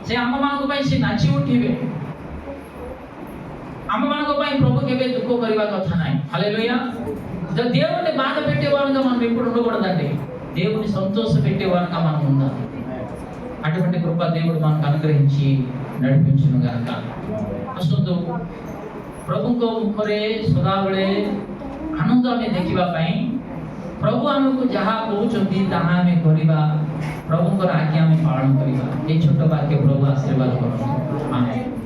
ସେ ଆମମାନଙ୍କ ପାଇଁ ସେ ନାଚି ଉଠିବେ। ଆମମାନଙ୍କ ପାଇଁ ప్రభు కేవే దుఃఖ କରିବା କଥା ନାହିଁ। హల్లెలూయా। దేవుని బాధ పెట్టేవారుగా మనం ఎప్పుడు ఉండకూడదండి, దేవుని సంతోష పెట్టేవారుగా మనం ఉండాలి। అటువంటి కృప దేవుడు మనకు అనుగ్రహించి నడిపించును గాక। ଆସନ୍ତୁ ପ୍ରଭୁଙ୍କ ମୁଖରେ ସଦାବେଳେ ଆନନ୍ଦ ଆମେ ଦେଖିବା ପାଇଁ ପ୍ରଭୁ ଆମକୁ ଯାହା କହୁଛନ୍ତି ତାହା ଆମେ କରିବା, ପ୍ରଭୁଙ୍କର ଆଜ୍ଞା ଆମେ ପାଳନ କରିବା। এই ছোট ବାକ୍ୟ ପ୍ରଭୁ ଆଶୀର୍ବାଦ କରନ୍ତୁ। ଆମେନ୍।